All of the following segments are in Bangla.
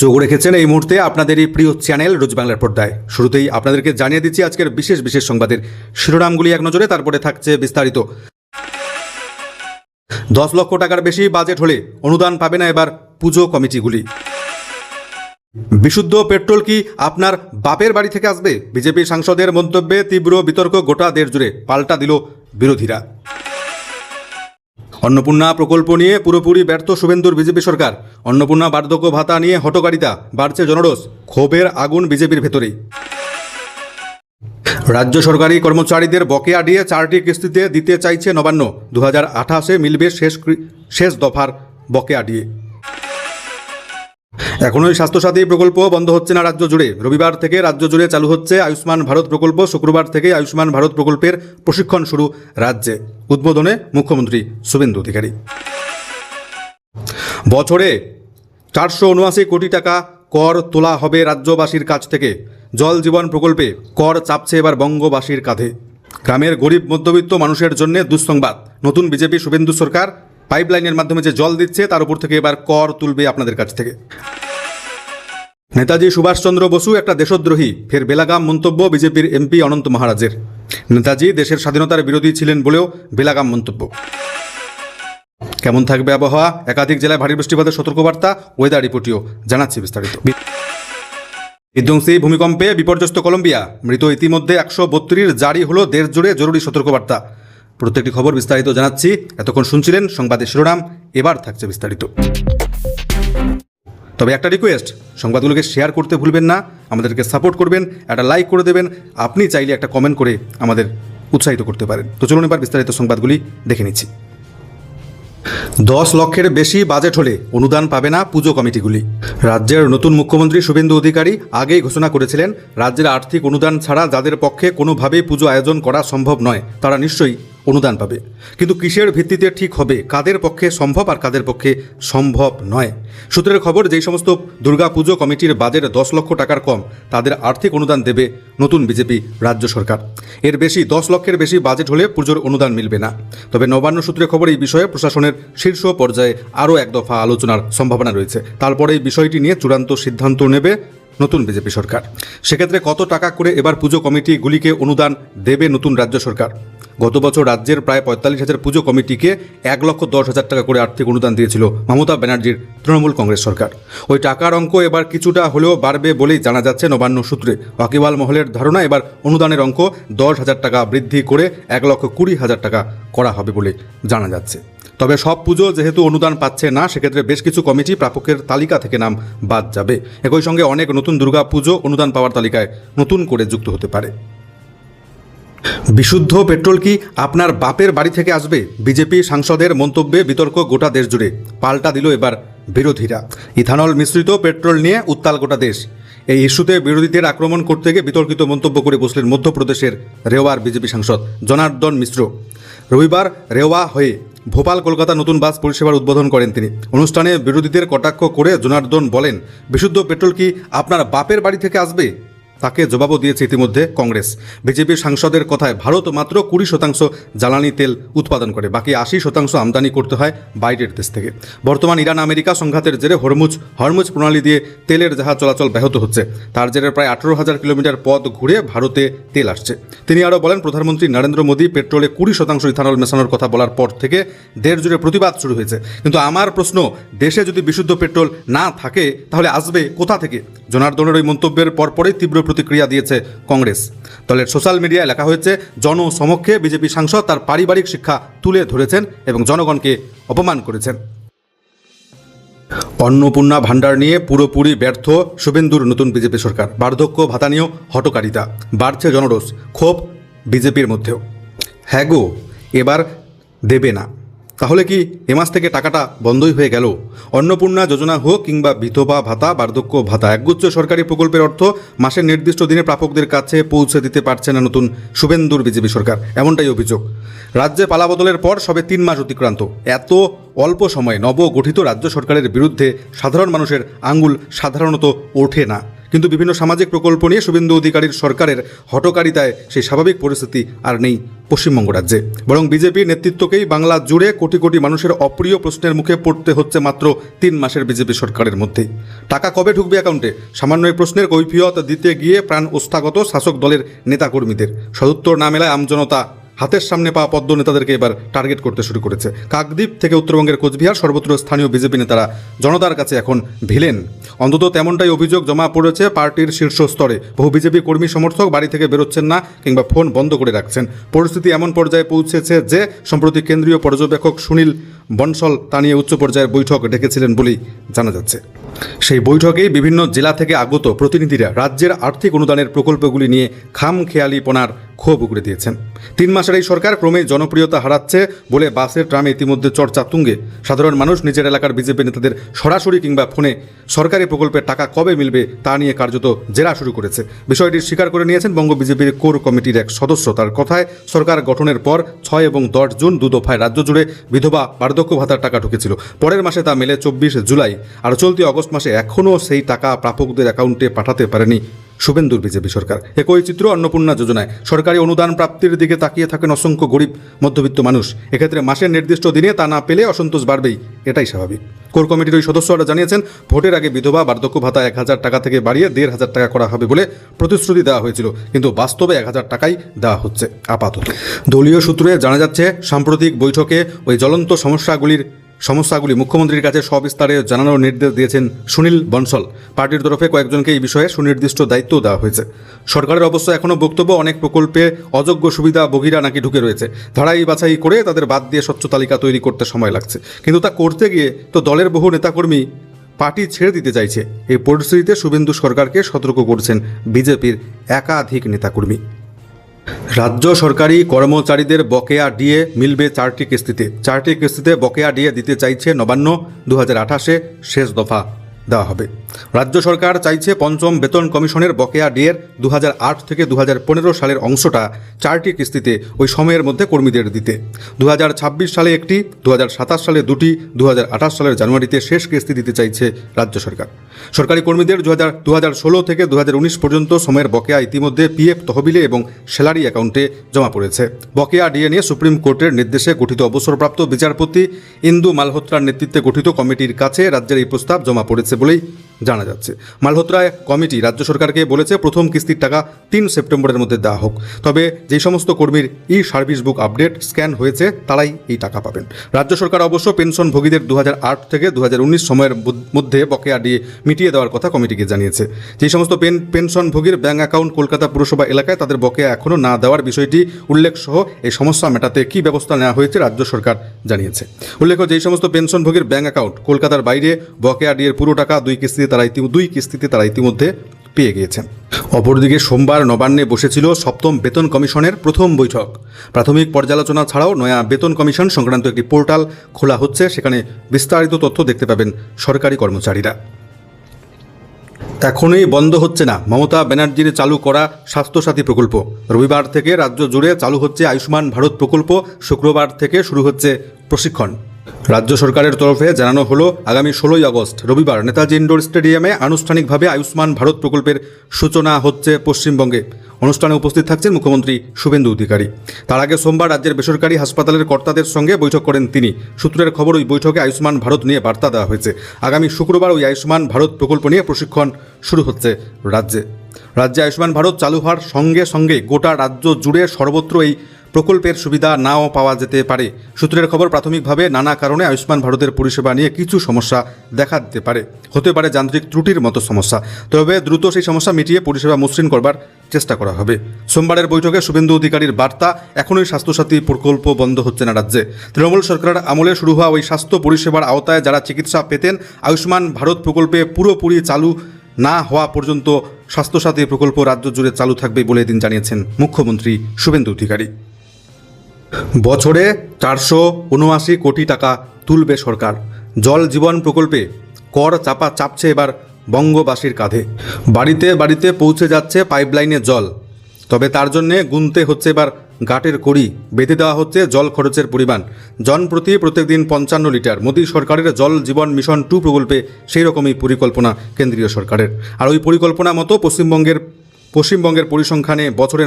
যোগ রেখেছেন এই মুহূর্তে আপনাদের এই প্রিয় চ্যানেল রোজ বাংলার পর্দায়। শুরুতেই আপনাদেরকে জানিয়ে দিচ্ছি আজকের বিশেষ বিশেষ সংবাদের শিরোনামগুলি এক নজরে, তারপরে থাকছে বিস্তারিত। 10 লক্ষ টাকার বেশি বাজেট হলে অনুদান পাবে না এবার পুজো কমিটিগুলি। বিশুদ্ধ পেট্রোল কি আপনার বাপের বাড়ি থেকে আসবে? বিজেপি সাংসদের মন্তব্যে তীব্র বিতর্ক গোটা দেশ জুড়ে, পাল্টা দিল বিরোধীরা। অন্নপূর্ণা প্রকল্প নিয়ে পুরোপুরি ব্যর্থ শুভেন্দুর বিজেপি সরকার। অন্নপূর্ণা বার্ধক্য ভাতা নিয়ে হটকারিতা, বাড়ছে জনরোষ, ক্ষোভের আগুন বিজেপির ভেতরেই। রাজ্য সরকারি কর্মচারীদের বকেয়া দিয়ে 4টি কিস্তিতে দিতে চাইছে নবান্ন। 2028-এ মিলবে শেষ দফার বকেয়া দিয়ে। এখনই স্বাস্থ্যসাথী প্রকল্প বন্ধ হচ্ছে না রাজ্য জুড়ে। রবিবার থেকে রাজ্য জুড়ে চালু হচ্ছে আয়ুষ্মান ভারত প্রকল্প। শুক্রবার থেকে আয়ুষ্মান ভারত প্রকল্পের প্রশিক্ষণ শুরু রাজ্যে। উদ্বোধনে মুখ্যমন্ত্রী শুভেন্দু অধিকারী। বছরে 479 কোটি টাকা কর তোলা হবে রাজ্যবাসীর কাছ থেকে। জল জীবন প্রকল্পে কর চাপছে এবার বঙ্গবাসীর কাঁধে। গ্রামের গরিব মধ্যবিত্ত মানুষের জন্য দুঃসংবাদ। নতুন বিজেপি শুভেন্দু সরকার পাইপলাইনের মাধ্যমে যে জল দিচ্ছে তার উপর থেকে এবার কর তুলবে আপনাদের কাছ থেকে। নেতাজি সুভাষচন্দ্র বসু একটা দেশদ্রোহী, ফের বেলাগাম মন্তব্য বিজেপির এমপি অনন্ত মহারাজের। নেতাজি দেশের স্বাধীনতার বিরোধী ছিলেন বলেও বেলাগাম মন্তব্য। কেমন থাকবে আবহাওয়া? একাধিক জেলায় ভারী বৃষ্টিপাতের সতর্কবার্তা, ওয়েদার রিপোর্টিও জানাচ্ছি বিস্তারিত। বিধ্বংসী ভূমিকম্পে বিপর্যস্ত কলম্বিয়া, মৃত ইতিমধ্যে 132, জারি হলো দেশ জুড়ে জরুরি সতর্কবার্তা। প্রত্যেকটি খবর বিস্তারিত জানাচ্ছি। এতক্ষণ শুনছিলেন সংবাদের শিরোনাম, এবার থাকছে বিস্তারিত। তবে একটা রিকোয়েস্ট, সংবাদগুলোকে শেয়ার করতে ভুলবেন না, আমাদেরকে সাপোর্ট করবেন, একটা লাইক করে দেবেন। আপনি চাইলে একটা কমেন্ট করে আমাদের উৎসাহিত করতে পারেন। তো চলুন এবার বিস্তারিত সংবাদগুলি দেখে নিচ্ছি। 10 লক্ষের বেশি বাজেট হলে অনুদান পাবে না পুজো কমিটিগুলি। রাজ্যের নতুন মুখ্যমন্ত্রী শুভেন্দু অধিকারী আগেই ঘোষণা করেছিলেন, রাজ্যের আর্থিক অনুদান ছাড়া যাদের পক্ষে কোনোভাবেই পুজো আয়োজন করা সম্ভব নয় তারা নিশ্চয়ই অনুদান পাবে। কিন্তু কিসের ভিত্তিতে ঠিক হবে কাদের পক্ষে সম্ভব আর কাদের পক্ষে সম্ভব নয়? সূত্রের খবর, যেই সমস্ত দুর্গা পুজো কমিটির বাজেট 10 লক্ষ টাকার কম তাদের আর্থিক অনুদান দেবে নতুন বিজেপি রাজ্য সরকার। এর বেশি 10 লক্ষের বেশি বাজেট হলে পুজোর অনুদান মিলবে না। তবে নবান্ন সূত্রে খবর, এই বিষয়ে প্রশাসনের শীর্ষ পর্যায়ে আরও এক দফা আলোচনার সম্ভাবনা রয়েছে। তারপরে এই বিষয়টি নিয়ে চূড়ান্ত সিদ্ধান্ত নেবে নতুন বিজেপি সরকার। সেক্ষেত্রে কত টাকা করে এবার পুজো কমিটিগুলিকে অনুদান দেবে নতুন রাজ্য সরকার? গত বছর রাজ্যের প্রায় 45,000 পুজো কমিটিকে 1,10,000 টাকা করে আর্থিক অনুদান দিয়েছিল মমতা ব্যানার্জির তৃণমূল কংগ্রেস সরকার। ওই টাকার অঙ্ক এবার কিছুটা হলেও বাড়বে বলেই জানা যাচ্ছে নবান্ন সূত্রে। ওয়াকিবহাল মহলের ধারণা, এবার অনুদানের অঙ্ক 10,000 টাকা বৃদ্ধি করে 1,20,000 টাকা করা হবে বলে জানা যাচ্ছে। তবে সব পুজো যেহেতু অনুদান পাচ্ছে না, সেক্ষেত্রে বেশ কিছু কমিটি প্রাপকের তালিকা থেকে নাম বাদ যাবে। একই সঙ্গে অনেক নতুন দুর্গা পুজো অনুদান পাওয়ার তালিকায় নতুন করে যুক্ত হতে পারে। বিশুদ্ধ পেট্রোল কি আপনার বাপের বাড়ি থেকে আসবে? বিজেপি সাংসদের মন্তব্যে বিতর্ক গোটা দেশ জুড়ে, পাল্টা দিল এবার বিরোধীরা। ইথানল মিশ্রিত পেট্রোল নিয়ে উত্তাল গোটা দেশ। এই ইস্যুতে বিরোধীদের আক্রমণ করতে গিয়ে বিতর্কিত মন্তব্য করে বসলেন মধ্যপ্রদেশের রেওয়ার বিজেপি সাংসদ জনার্দন মিশ্র। রবিবার রেওয়া হয়ে ভোপাল কলকাতা নতুন বাস পরিষেবার উদ্বোধন করেন তিনি। অনুষ্ঠানে বিরোধীদের কটাক্ষ করে জনার্দন বলেন, বিশুদ্ধ পেট্রোল কি আপনার বাপের বাড়ি থেকে আসবে? তাকে জবাবও দিয়েছে ইতিমধ্যে কংগ্রেস। বিজেপির সাংসদের কথায়, ভারত মাত্র 20% জ্বালানি তেল উৎপাদন করে, বাকি 80% আমদানি করতে হয় বাইরের দেশ থেকে। বর্তমান ইরান আমেরিকা সংঘাতের জেরে হরমুজ প্রণালী দিয়ে তেলের জাহাজ চলাচল ব্যাহত হচ্ছে। তার জেরে প্রায় 18,000 কিলোমিটার পথ ঘুরে ভারতে তেল আসছে। তিনি আরও বলেন, প্রধানমন্ত্রী নরেন্দ্র মোদী পেট্রোলে 20% ইথানল মেশানোর কথা বলার পর থেকে দেশ জুড়ে প্রতিবাদ শুরু হয়েছে। কিন্তু আমার প্রশ্ন, দেশে যদি বিশুদ্ধ পেট্রোল না থাকে তাহলে আসবে কোথা থেকে? জনার্দনের ওই মন্তব্যের পরপরই তীব্র প্রতিক্রিয়া দিয়েছে কংগ্রেস। দলের সোশ্যাল মিডিয়ায় লেখা হয়েছে, জনসমক্ষে বিজেপি সাংসদ তার পারিবারিক শিক্ষা তুলে ধরেছেন এবং জনগণকে অপমান করেছেন। অন্নপূর্ণা ভাণ্ডার নিয়ে পুরোপুরি ব্যর্থ শুভেন্দুর নতুন বিজেপি সরকার। বার্ধক্য ভাতা নিয়েও হটকারিতা, বাড়ছে জনরোষ, ক্ষোভ বিজেপির মধ্যেও। হ্যাঁ গো, এবার দেবে না, তাহলে কি এ মাস থেকে টাকাটা বন্ধই হয়ে গেল? অন্নপূর্ণা যোজনা হোক কিংবা বিধবা ভাতা, বার্ধক্য ভাতা, একগুচ্ছ সরকারি প্রকল্পের অর্থ মাসের নির্দিষ্ট দিনে প্রাপকদের কাছে পৌঁছে দিতে পারছে না নতুন শুভেন্দুর বিজেপি সরকার, এমনটাই অভিযোগ। রাজ্যে পালাবদলের পর সবে 3 মাস অতিক্রান্ত। এত অল্প সময়ে নবগঠিত রাজ্য সরকারের বিরুদ্ধে সাধারণ মানুষের আঙুল সাধারণত ওঠে না, কিন্তু বিভিন্ন সামাজিক প্রকল্প নিয়ে শুভেন্দু অধিকারীর সরকারের হঠকারিতায় সেই স্বাভাবিক পরিস্থিতি আর নেই পশ্চিমবঙ্গ রাজ্যে। বরং বিজেপির নেতৃত্বকেই বাংলা জুড়ে কোটি কোটি মানুষের অপ্রিয় প্রশ্নের মুখে পড়তে হচ্ছে মাত্র 3 মাসের বিজেপি সরকারের মধ্যেই। টাকা কবে ঢুকবে অ্যাকাউন্টে, সামান্য এই প্রশ্নের কৈফিয়ত দিতে গিয়ে প্রাণ ওস্তাগত শাসক দলের নেতাকর্মীদের। সদুত্তর না মেলায় আমজনতা হাতের সামনে পাওয়া পদ্ম নেতাদেরকে এবার টার্গেট করতে শুরু করেছে। কাকদ্বীপ থেকে উত্তরবঙ্গের কোচবিহার সর্বত্র স্থানীয় বিজেপি নেতারা জনতার কাছে এখন ভিলেন। অন্তত তেমনটাই অভিযোগ জমা পড়েছে পার্টির শীর্ষ স্তরে। বহু বিজেপি কর্মী সমর্থক বাড়ি থেকে বেরোচ্ছেন না কিংবা ফোন বন্ধ করে রাখছেন। পরিস্থিতি এমন পর্যায়ে পৌঁছেছে যে সম্প্রতি কেন্দ্রীয় পর্যবেক্ষক সুনীল বনসল তা নিয়ে উচ্চ পর্যায়ের বৈঠক ডেকেছিলেন বলেই জানা যাচ্ছে। সেই বৈঠকেই বিভিন্ন জেলা থেকে আগত প্রতিনিধিরা রাজ্যের আর্থিক অনুদানের প্রকল্পগুলি নিয়ে খামখেয়ালিপনার ক্ষোভ উগড়ে দিয়েছেন। 3 মাসের এই সরকার ক্রমেই জনপ্রিয়তা হারাচ্ছে বলে বাসে ট্রামে ইতিমধ্যে চর্চা তুঙ্গে। সাধারণ মানুষ নিজের এলাকার বিজেপি নেতাদের সরাসরি কিংবা ফোনে সরকারি প্রকল্পের টাকা কবে মিলবে তা নিয়ে কার্যত জেরা শুরু করেছে। বিষয়টি স্বীকার করে নিয়েছেন বঙ্গ বিজেপির কোর কমিটির এক সদস্য। তার কথায় সরকার গঠনের পর 6 এবং 10 জুন 2 দফায় রাজ্য জুড়ে বিধবা বার্ধক্য ভাতার টাকা ঢুকেছিল। পরের মাসে তা মেলে 24 জুলাই। আর চলতি অগস্ট মাসে এখনও সেই টাকা প্রাপকদের অ্যাকাউন্টে পাঠাতে পারেনি শুভেন্দুর বিজেপি সরকার। একই চিত্র অন্নপূর্ণা যোজনায়। সরকারি অনুদান প্রাপ্তির দিকে তাকিয়ে থাকেন অসংখ্য গরিব মধ্যবিত্ত মানুষ। এক্ষেত্রে মাসের নির্দিষ্ট দিনে তা না পেলে অসন্তোষ বাড়বেই, এটাই স্বাভাবিক। কোর কমিটির ওই সদস্যরা জানিয়েছেন, ভোটের আগে বিধবা বার্ধক্য ভাতা 1000 টাকা থেকে বাড়িয়ে 1500 টাকা করা হবে বলে প্রতিশ্রুতি দেওয়া হয়েছিল, কিন্তু বাস্তবে 1000 টাকাই দেওয়া হচ্ছে আপাতত। দলীয় সূত্রে জানা যাচ্ছে, সাম্প্রতিক বৈঠকে ওই জ্বলন্ত সমস্যাগুলি মুখ্যমন্ত্রীর কাছে সবিস্তারে জানানোর নির্দেশ দিয়েছেন সুনীল বনসল। পার্টির তরফে কয়েকজনকে এই বিষয়ে সুনির্দিষ্ট দায়িত্ব দেওয়া হয়েছে। সরকারের অবশ্য এখনও বক্তব্য, অনেক প্রকল্পে অযোগ্য সুবিধাভোগীরা নাকি ঢুকে রয়েছে। ধারাই বাছাই করে তাদের বাদ দিয়ে স্বচ্ছ তালিকা তৈরি করতে সময় লাগছে। কিন্তু তা করতে গিয়ে তো দলের বহু নেতাকর্মী পার্টি ছেড়ে দিতে চাইছে। এই পরিস্থিতিতে শুভেন্দু সরকারকে সতর্ক করছেন বিজেপির একাধিক নেতাকর্মী। রাজ্য সরকারি কর্মচারীদের বকেয়া ডিএ মিলবে 4টি কিস্তিতে। 4টি কিস্তিতে বকেয়া ডিএ দিতে চাইছে নবান্ন। 2028-এ শেষ দফা দেওয়া হবে। রাজ্য সরকার চাইছে পঞ্চম বেতন কমিশনের বকেয়া ডিএর 2008 থেকে 2015 সালের অংশটা 4টি কিস্তিতে ওই সময়ের মধ্যে কর্মীদের দিতে। 2026 সালে একটি, 2027 সালে 2টি, 2028 সালের জানুয়ারিতে শেষ কিস্তি দিতে চাইছে রাজ্য সরকার। সরকারি কর্মীদের 2016 থেকে 2019 পর্যন্ত সময়ের বকেয়া ইতিমধ্যে পিএফ তহবিলে এবং স্যালারি অ্যাকাউন্টে জমা পড়েছে। বকেয়া ডিএ নিয়ে সুপ্রিম কোর্টের নির্দেশে গঠিত অবসরপ্রাপ্ত বিচারপতি ইন্দু মালহোত্রার নেতৃত্বে গঠিত কমিটির কাছে রাজ্যের এই প্রস্তাব জমা পড়েছে বলেই জানা যাচ্ছে। মালহোত্রা কমিটি রাজ্য সরকারকে বলেছে প্রথম কিস্তির টাকা 3 সেপ্টেম্বরের মধ্যে দেওয়া হোক। তবে যে সমস্ত কর্মীর সার্ভিস বুক আপডেট স্ক্যান হয়েছে তারাই এই টাকা পাবেন। রাজ্য সরকার অবশ্য পেনশনভোগীদের 2008 থেকে 2019 সময়ের মধ্যে বকেয়া দিয়ে মিটিয়ে দেওয়ার কথা কমিটিকে জানিয়েছে। যে সমস্ত পেনশনভোগীর ব্যাঙ্ক অ্যাকাউন্ট কলকাতা পুরসভা এলাকায়, তাদের বকেয়া এখনও না দেওয়ার বিষয়টি উল্লেখ সহ এই সমস্যা মেটাতে কী ব্যবস্থা নেওয়া হয়েছে রাজ্য সরকার জানিয়েছে। উল্লেখ্য, যেই সমস্ত পেনশনভোগীর ব্যাঙ্ক অ্যাকাউন্ট কলকাতার বাইরে, বকেয়া ডিএর পুরো টাকা 2 কিস্তিতে তারা ইতিমধ্যে পেয়ে গিয়েছেন। অপরদিকে সোমবার নবান্নে বসেছিল 7ম বেতন কমিশনের প্রথম বৈঠক। প্রাথমিক পর্যালোচনা ছাড়াও নয়া বেতন কমিশন সংক্রান্ত একটি পোর্টাল খোলা হচ্ছে। সেখানে বিস্তারিত তথ্য দেখতে পাবেন সরকারি কর্মচারীরা। এখনই বন্ধ হচ্ছে না মমতা ব্যানার্জির চালু করা স্বাস্থ্যসাথী প্রকল্প। রবিবার থেকে রাজ্য জুড়ে চালু হচ্ছে আয়ুষ্মান ভারত প্রকল্প। শুক্রবার থেকে শুরু হচ্ছে প্রশিক্ষণ। রাজ্য সরকারের তরফে জানানো হলো, আগামী 16 আগস্ট রবিবার নেতাজি ইন্ডোর স্টেডিয়ামে আনুষ্ঠানিকভাবে আয়ুষ্মান ভারত প্রকল্পের সূচনা হচ্ছে পশ্চিমবঙ্গে। অনুষ্ঠানে উপস্থিত থাকছেন মুখ্যমন্ত্রী শুভেন্দু অধিকারী। তার আগে সোমবার রাজ্যের বেসরকারি হাসপাতালের কর্তাদের সঙ্গে বৈঠক করেন তিনি। সূত্রের খবর, ওই বৈঠকে আয়ুষ্মান ভারত নিয়ে বার্তা দেওয়া হয়েছে। আগামী শুক্রবার ওই আয়ুষ্মান ভারত প্রকল্প নিয়ে প্রশিক্ষণ শুরু হচ্ছে রাজ্যে আয়ুষ্মান ভারত চালু হওয়ার সঙ্গে সঙ্গে গোটা রাজ্য জুড়ে সর্বত্র এই প্রকল্পের সুবিধা নাও পাওয়া যেতে পারে। সূত্রের খবর, প্রাথমিকভাবে নানা কারণে আয়ুষ্মান ভারতের পরিষেবা নিয়ে কিছু সমস্যা দেখা দিতে পারে, হতে পারে যান্ত্রিক ত্রুটির মতো সমস্যা। তবে দ্রুত সেই সমস্যা মিটিয়ে পরিষেবা মসৃণ করবার চেষ্টা করা হবে। সোমবারের বৈঠকে শুভেন্দু অধিকারীর বার্তা, এখনই স্বাস্থ্যসাথী প্রকল্প বন্ধ হচ্ছে না রাজ্যে। তৃণমূল সরকারের আমলে শুরু হওয়া ওই স্বাস্থ্য পরিষেবার আওতায় যারা চিকিৎসা পেতেন, আয়ুষ্মান ভারত প্রকল্পে পুরোপুরি চালু না হওয়া পর্যন্ত স্বাস্থ্যসাথী প্রকল্প রাজ্য জুড়ে চালু থাকবে বলে এদিন জানিয়েছেন মুখ্যমন্ত্রী শুভেন্দু অধিকারী। বছরে 479 কোটি টাকা তুলবে সরকার। জল জীবন প্রকল্পে কর চাপছে এবার বঙ্গবাসীর কাঁধে। বাড়িতে বাড়িতে পৌঁছে যাচ্ছে পাইপলাইনে জল। তবে তার জন্যে গুনতে হচ্ছে এবার গাটের কড়ি বেঁধে দেওয়া হচ্ছে জল খরচের পরিমাণ। জনপ্রতি প্রত্যেকদিন 55 লিটার। মোদী সরকারের জল জীবন মিশন 2 প্রকল্পে সেই রকমই পরিকল্পনা কেন্দ্রীয় সরকারের। আর ওই পরিকল্পনা মতো পশ্চিমবঙ্গের পরিসংখ্যানে বছরে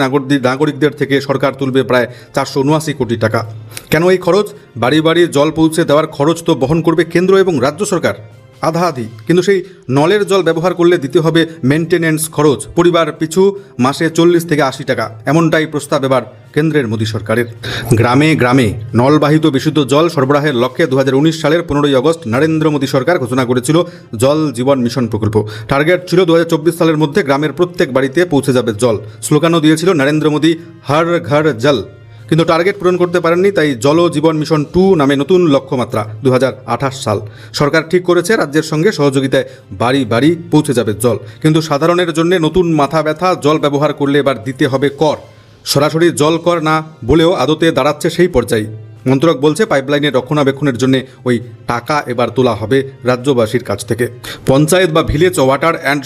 নাগরিকদের থেকে সরকার তুলবে প্রায় 479 কোটি টাকা। কেন এই খরচ? বাড়ি বাড়ি জল পৌঁছে দেওয়ার খরচ তো বহন করবে কেন্দ্র এবং রাজ্য সরকার আধাআধি, কিন্তু সেই নলের জল ব্যবহার করলে দিতে হবে মেনটেনেন্স খরচ পরিবার পিছু মাসে 40 থেকে 80 টাকা। এমনটাই প্রস্তাব এবার কেন্দ্রের মোদী সরকারের। গ্রামে গ্রামে নলবাহিত বিশুদ্ধ জল সরবরাহের লক্ষ্যে 2019 সালের 15ই আগস্ট নরেন্দ্র মোদী সরকার ঘোষণা করেছিল জল জীবন মিশন প্রকল্প। টার্গেট ছিল 2024 সালের মধ্যে গ্রামের প্রত্যেক বাড়িতে পৌঁছে যাবে জল। স্লোগানও দিয়েছিল নরেন্দ্র মোদী হর ঘর জল। কিন্তু টার্গেট পূরণ করতে পারেননি, তাই জল জীবন মিশন 2 নামে নতুন লক্ষ্যমাত্রা 2028 সাল। সরকার ঠিক করেছে রাজ্যের সঙ্গে সহযোগিতায় বাড়ি বাড়ি পৌঁছে যাবে জল। কিন্তু সাধারণের জন্য নতুন মাথা ব্যথা, জল ব্যবহার করলে এবার দিতে হবে কর। সরাসরি জল কর না বলেও আদতে দাঁড়াচ্ছে সেই পর্যায়ে। মন্ত্রক বলছে পাইপলাইনের রক্ষণাবেক্ষণের জন্য ওই টাকা এবার তোলা হবে রাজ্যবাসীর কাছ থেকে। পঞ্চায়েত বা village water and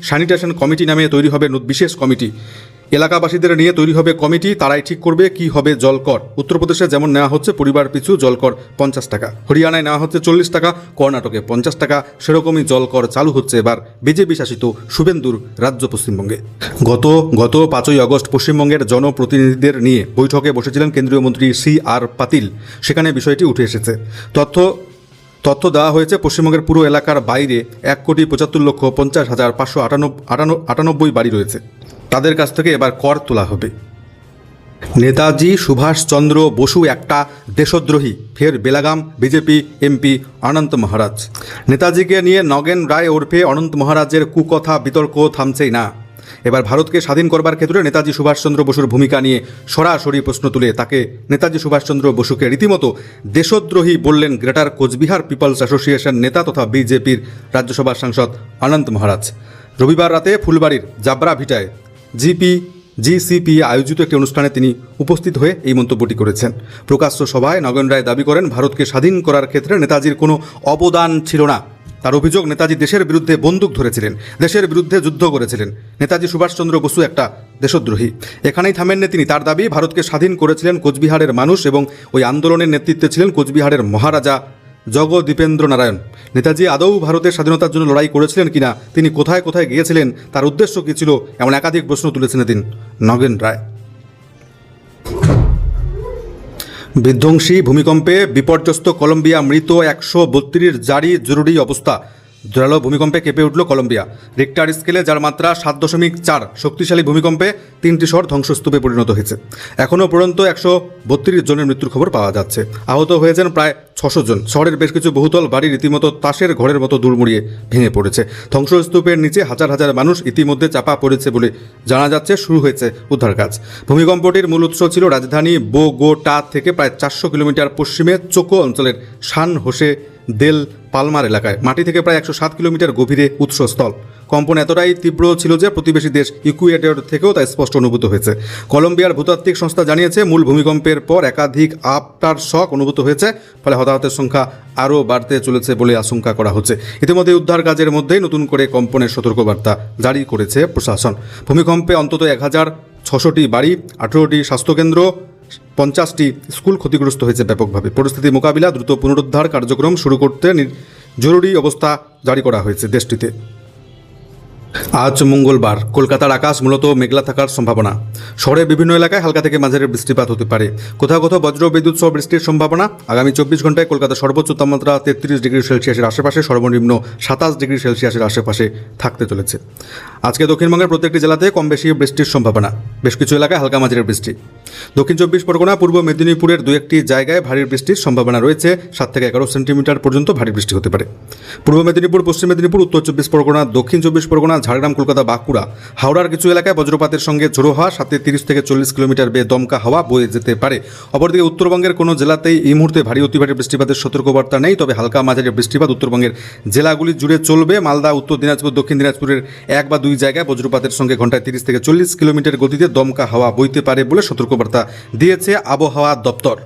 sanitation committee নামে তৈরি হবে বিশেষ কমিটি। এলাকাবাসীদের নিয়ে তৈরি হবে কমিটি, তারাই ঠিক করবে কি হবে জল কর। উত্তরপ্রদেশে যেমন নেওয়া হচ্ছে পরিবার পিছু জল কর 50 টাকা, হরিয়ানায় নেওয়া হচ্ছে 40 টাকা, কর্ণাটকে 50 টাকা। সেরকমই জল কর চালু হচ্ছে এবার বিজেপি শাসিত শুভেন্দুর রাজ্য পশ্চিমবঙ্গে। গত 5ই আগস্ট পশ্চিমবঙ্গের জনপ্রতিনিধিদের নিয়ে বৈঠকে বসেছিলেন কেন্দ্রীয় মন্ত্রী CR পাতিল। সেখানে বিষয়টি উঠে এসেছে। তথ্য দেওয়া হয়েছে পশ্চিমবঙ্গের পুরো এলাকার বাইরে 1,75,50,598 বাড়ি রয়েছে। তাদের কাছ থেকে এবার কর তোলা হবে। নেতাজি সুভাষচন্দ্র বসু একটা দেশদ্রোহী, ফের বেলাগাম বিজেপি এমপি অনন্ত মহারাজ। নেতাজিকে নিয়ে নগেন রায় ওরফে অনন্ত মহারাজের কুকথা বিতর্ক থামছেই না। এবার ভারতকে স্বাধীন করবার ক্ষেত্রে নেতাজি সুভাষচন্দ্র বসুর ভূমিকা নিয়ে সরাসরি প্রশ্ন তুলে তাকে নেতাজি সুভাষচন্দ্র বসুকে রীতিমতো দেশদ্রোহী বললেন গ্রেটার কোচবিহার পিপলস অ্যাসোসিয়েশন নেতা তথা বিজেপির রাজ্যসভার সাংসদ অনন্ত মহারাজ। রবিবার রাতে ফুলবাড়ির জাবরা ভিটায় GCP আয়োজিত একটি অনুষ্ঠানে তিনি উপস্থিত হয়ে এই মন্তব্যটি করেছেন। প্রকাশ্য সভায় নগেন রায় দাবি করেন ভারতকে স্বাধীন করার ক্ষেত্রে নেতাজির কোনো অবদান ছিল না। তার অভিযোগ নেতাজি দেশের বিরুদ্ধে বন্দুক ধরেছিলেন, দেশের বিরুদ্ধে যুদ্ধ করেছিলেন। নেতাজি সুভাষচন্দ্র বসু একটা দেশদ্রোহী। এখানেই থামেননি তিনি। তার দাবি ভারতকে স্বাধীন করেছিলেন কোচবিহারের মানুষ এবং ওই আন্দোলনের নেতৃত্বে ছিলেন কোচবিহারের মহারাজা জগদীপেন্দ্র নারায়ণ। নেতাজি আদৌ ভারতের স্বাধীনতার জন্য লড়াই করেছিলেন কিনা, তিনি কোথায় কোথায় গিয়েছিলেন, তার উদ্দেশ্য কী ছিল, এমন একাধিক প্রশ্ন তুলেছেন এদিন নগেন রায়। বিধ্বংসী ভূমিকম্পে বিপর্যস্ত কলম্বিয়া, মৃত 132, জারি জরুরি অবস্থা। জোরালো ভূমিকম্পে কেঁপে উঠল কলম্বিয়া। রিক্টার স্কেলে যার মাত্রা 7.4, শক্তিশালী ভূমিকম্পে 3টি শহর ধ্বংসস্তূপে পরিণত হয়েছে। এখনও পর্যন্ত 132 জনের মৃত্যুর খবর পাওয়া যাচ্ছে। আহত হয়েছেন প্রায় 600 জন। শহরের বেশ কিছু বহুতল বাড়ি রীতিমতো তাসের ঘরের মতো দুড়মুড়িয়ে ভেঙে পড়েছে। ধ্বংসস্তূপের নিচে হাজার হাজার মানুষ ইতিমধ্যে চাপা পড়েছে বলে জানা যাচ্ছে। শুরু হয়েছে উদ্ধার কাজ। ভূমিকম্পটির মূল উৎস ছিল রাজধানী বোগোটা থেকে প্রায় 400 কিলোমিটার পশ্চিমে চোকো অঞ্চলের সান হোসে দেল পালমার এলাকায়। মাটি থেকে প্রায় 107 কিলোমিটার গভীরে উৎসস্থল। কম্পন এতটাই তীব্র ছিল যে প্রতিবেশী দেশ ইকুয়েডর থেকেও তা স্পষ্ট অনুভূত হয়েছে। কলম্বিয়ার ভূতাত্ত্বিক সংস্থা জানিয়েছে মূল ভূমিকম্পের পর একাধিক আফটার শক অনুভূত হয়েছে, ফলে হতাহতের সংখ্যা আরও বাড়তে চলেছে বলে আশঙ্কা করা হচ্ছে। ইতিমধ্যে উদ্ধার কাজের মধ্যেই নতুন করে কম্পনের সতর্কবার্তা জারি করেছে প্রশাসন। ভূমিকম্পে অন্তত 1060টি বাড়ি, 18টি স্বাস্থ্যকেন্দ্র, 50টি স্কুল ক্ষতিগ্রস্ত হয়েছে ব্যাপকভাবে। পরিস্থিতি মোকাবিলা দ্রুত পুনরুদ্ধার কার্যক্রম শুরু করতে জরুরি অবস্থা জারি করা হয়েছে দেশটিতে। আজ মঙ্গলবার কলকাতার আকাশ মূলত মেঘলা থাকার সম্ভাবনা। শহরের বিভিন্ন এলাকায় হালকা থেকে মাঝারি বৃষ্টিপাত হতে পারে। কোথাও কোথাও বজ্র বিদ্যুৎ সহ বৃষ্টির সম্ভাবনা। আগামী 24 ঘন্টায় কলকাতার সর্বোচ্চ তাপমাত্রা 33 ডিগ্রি সেলসিয়াসের আশেপাশে, সর্বনিম্ন 27 ডিগ্রি সেলসিয়াসের আশেপাশে থাকতে চলেছে। আজকে দক্ষিণবঙ্গের প্রত্যেকটি জেলাতে কম বেশি বৃষ্টির সম্ভাবনা। বেশ কিছু এলাকায় হালকা মাঝারি বৃষ্টি। দক্ষিণ 24 পরগনা, পূর্ব মেদিনীপুরের 2-1টি জায়গায় ভারী বৃষ্টির সম্ভাবনা রয়েছে। 7 থেকে 11 সেন্টিমিটার পর্যন্ত ভারী বৃষ্টি হতে পারে। পূর্ব মেদিনীপুর, পশ্চিম মেদিনীপুর, উত্তর 24 পরগনা, দক্ষিণ 24 পরগনা, ঝাড়গ্রাম, কলকাতা, বাঁকুড়া, হাওড়ার কিছু এলাকায় বজ্রপাতের সঙ্গে ঝোড়ো হাওয়া, সাথে 30 থেকে 40 কিলোমিটার বেগে দমকা হাওয়া বয়ে যেতে পারে। অপরদিকে উত্তরবঙ্গের কোনো জেলাতেই এই মুহূর্তে ভারী অতি ভারী বৃষ্টিপাতের সতর্কবার্তা নেই, তবে হালকা মাঝারি বৃষ্টিপাত উত্তরবঙ্গের জেলাগুলি জুড়ে চলবে। মালদা, উত্তর দিনাজপুর, দক্ষিণ দিনাজপুরের 1 বা 2 জায়গায় বজ্রপাতের সঙ্গে ঘন্টায় 30 থেকে 40 কিলোমিটার গতিতে দমকা হাওয়া বইতে পারে বলে সতর্কবার্তা দিয়েছে আবহাওয়া দপ্তর।